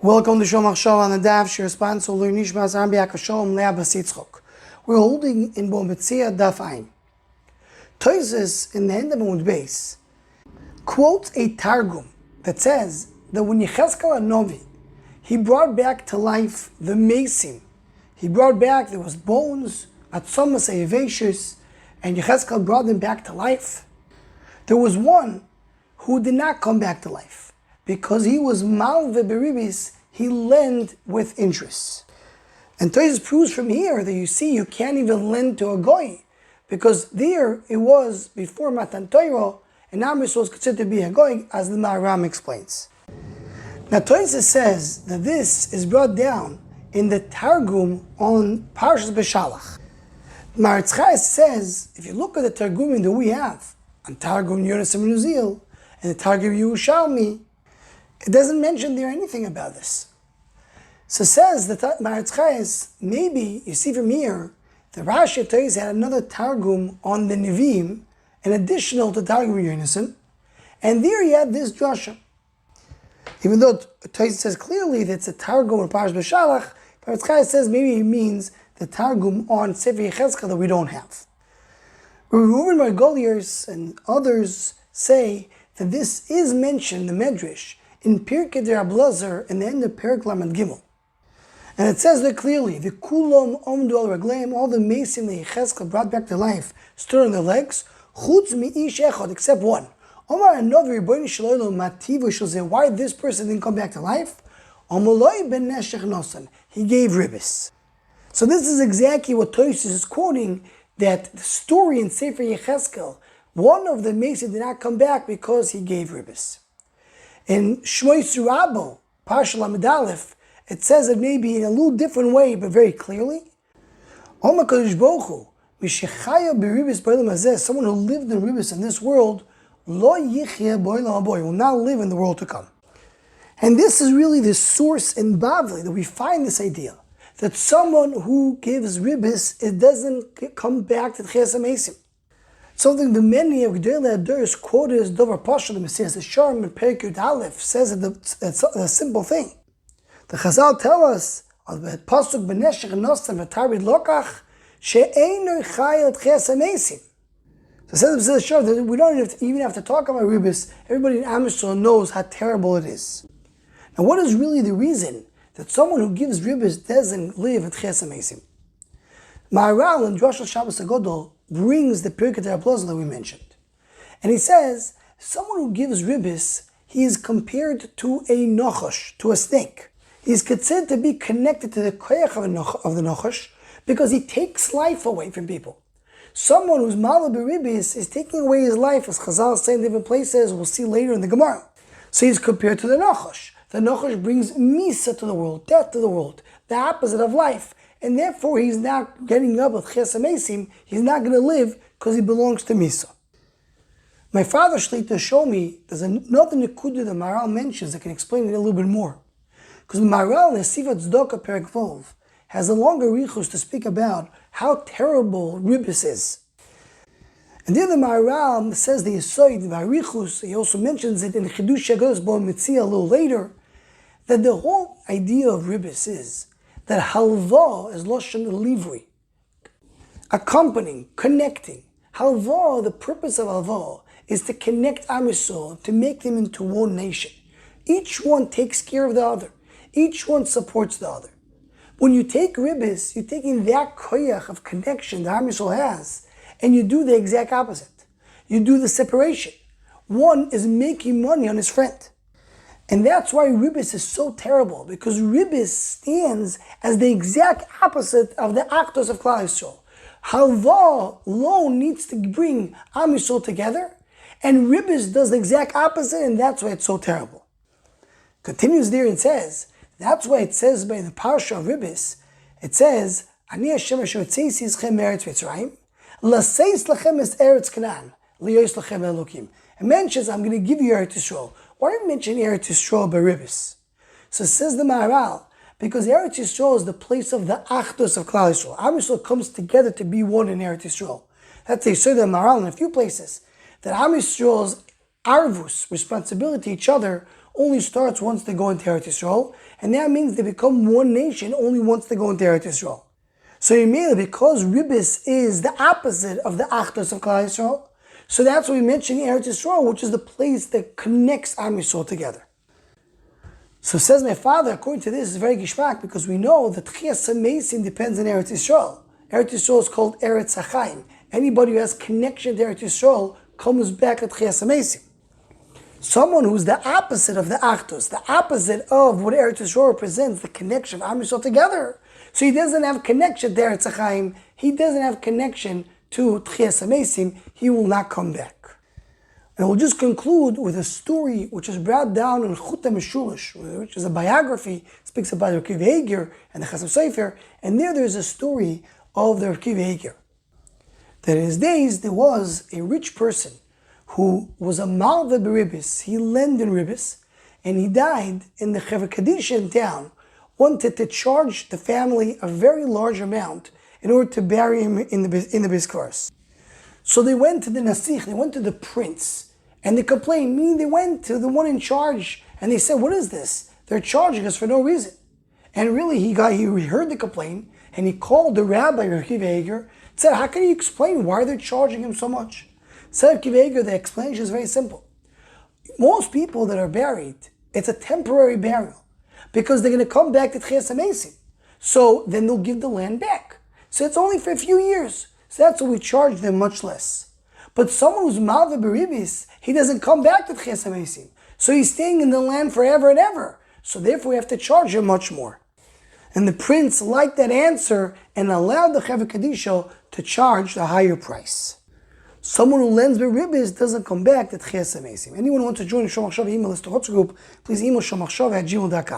Welcome to Shom Maharal on the Daf. She responds to Rabbi Akiva Eiger. We're holding in Metzia Daf Ein. Tosfos in the end of Amud Beis quotes a Targum that says that when Yechezkel HaNovi, he brought back to life the Hamesim. He brought back, there was bones, Atzomas Ayaveshus, and Yechezkel brought them back to life. There was one who did not come back to life because he was malve beribis, he lent with interest. And Tosfos proves from here that you can't even lend to a goy, because there it was before Matan Torah, and Amos was considered to be a goy, as the Maharal explains. Now Tosfos says that this is brought down in the Targum on Parshas Beshalach. Techiyas says, if you look at the Targum that we have, on Targum Yonas and Menuzil, and the Targum Yerushalmi, it doesn't mention there anything about this. So says the Techiyas, maybe you see from here, the Rashi Tosfos had another Targum on the Nevi'im, an additional to Targum Yonasim, and there he had this drasha. Even though Tosfos says clearly that it's a Targum on Parshas Beshalach, but Techiyas says maybe he means the Targum on Sefer Yechezkel that we don't have. Reuven Margoliers and others say that this is mentioned in the Medrash in Pirkei Rabbi in the end of Perek Lamed Gimel. And it says there clearly, the Kulam Omdu al Ragleim, all the Hamesim that Yechezkel brought back to life, stood on their legs, Chutz mi'ish echad, except one. Omar Anovi Rebbeinu Shloilo Mativu shall say, why this person didn't come back to life? Omoloi ben Neshech Nosan, he gave Ribis. So this is exactly what Tosfos is quoting, that the story in Sefer Yechezkel, one of the Hamesim did not come back because he gave Ribis. In Shmoi Surabo, Parsha Lamed Aleph, it says it maybe in a little different way, but very clearly. Someone who lived in Ribis in this world, will not live in the world to come. And this is really the source in Bava that we find this idea, that someone who gives Ribis, it doesn't come back to Techiyas Hamesim. Something the many of Gedolei Adors quoted as Dover Pasha, the Messiah, the Sharm and Perek Yud Aleph, says it's a simple thing. The Chazal tell us, Pasuk B'neshech Nosam V'Tarid Lokach, She'einu Chai Al Techiyas Hamesim. So it says the Sharm that we don't even have to talk about Ribis. Everybody in Am Yisrael knows how terrible it is. Now what is really the reason that someone who gives Ribis doesn't live at Techiyas Hamesim? Maharal in Drush Shabbos HaGodol brings the Pirkei Rabbi that we mentioned. And he says, someone who gives Ribis, he is compared to a nochosh, to a snake. He is considered to be connected to the koyach of the nochosh because he takes life away from people. Someone who's maleh b'ribis is taking away his life, as Chazal say in different places, we'll see later in the Gemara. So he's compared to the nochosh. The nochosh brings misa to the world, death to the world, the opposite of life. And therefore he's not getting up with Techiyas Hamesim, he's not going to live because he belongs to Misa. My father Shlita showed me there's another Nekuda that Maharal mentions that can explain it a little bit more. Because Maharal in Sifat Tzedakah Perek Vov has a longer richus to speak about how terrible Ribis is. And there the Maharal says the Yisoid, the Richus, he also mentions it in Chidush HaGodos Metzia a little later, that the whole idea of Ribis is that halva is loshen livri, accompanying, connecting. Halva, the purpose of halva is to connect Am Yisrael, to make them into one nation. Each one takes care of the other. Each one supports the other. When you take Ribis, you're taking that koyach of connection that Am Yisrael has, and you do the exact opposite. You do the separation. One is making money on his friend. And that's why Ribis is so terrible, because Ribis stands as the exact opposite of the actos of Klal Yisrael. Halva alone needs to bring Am Yisrael together, and Ribis does the exact opposite, and that's why it's so terrible. Continues there and says, that's why it says by the Parsha of Ribis, it says, Ani Hashem asher otzeis ischem me'eretz Mitzrayim, laseis lachem es eretz Canaan, liyos lachem Elokim. It mentions, I'm going to give you Eretz Yisrael. Why do you mention Eretz Yisrael by Ribis? So says the Maharal, because Eretz Yisrael is the place of the Achdus of Klal Yisrael. Am Yisrael comes together to be one in Eretz Yisrael. That's they say the Maharal in a few places, that Am Yisrael's arvus, responsibility to each other, only starts once they go into Eretz Yisrael, and that means they become one nation only once they go into Eretz Yisrael. So immediately, because Ribis is the opposite of the Achdus of Klal Yisrael, so that's why we mention Eretz Yisrael, which is the place that connects Am Yisrael together. So says my father, according to this, is very gishmak, because we know that Techiyas Hamesim depends on Eretz Yisrael. Eretz Yisrael is called Eretz HaChaim. Anybody who has connection to Eretz Yisrael comes back at Techiyas Hamesim. Someone who's the opposite of the Achdus, the opposite of what Eretz Yisrael represents, the connection of Am Yisrael together. So he doesn't have connection to Eretz HaChaim, he doesn't have connection to Techiyas Hamesim, he will not come back. And we'll just conclude with a story which is brought down in Chut HaMeshulish, which is a biography, speaks about Rabbi Akiva Eiger and the Chasam Sofer, and there's a story of the Rabbi Akiva Eiger. That in his days there was a rich person who was a Malva Ribis. He lent in Ribis, and he died, and the Chevra Kadisha in town wanted to charge the family a very large amount in order to bury him in the Biskars. So they went to the Nasich, they went to the prince, and they complained, meaning they went to the one in charge, and they said, what is this? They're charging us for no reason. And really he heard the complaint, and he called the Rabbi Akiva Eiger, and said, how can you explain why they're charging him so much? Said Akiva Eiger, the explanation is very simple. Most people that are buried, it's a temporary burial, because they're going to come back to Techiyas Hamesim. So then they'll give the land back. So it's only for a few years. So that's why we charge them much less. But someone who's Malva Ribis, he doesn't come back to Techiyas Hamesim. So he's staying in the land forever and ever. So therefore we have to charge him much more. And the prince liked that answer and allowed the Chevra Kadisha to charge the higher price. Someone who lends Ribis doesn't come back to Techiyas Hamesim. Anyone who wants to join the Shomachshav email list to Hotz group, please email shomachshav@gmail.com.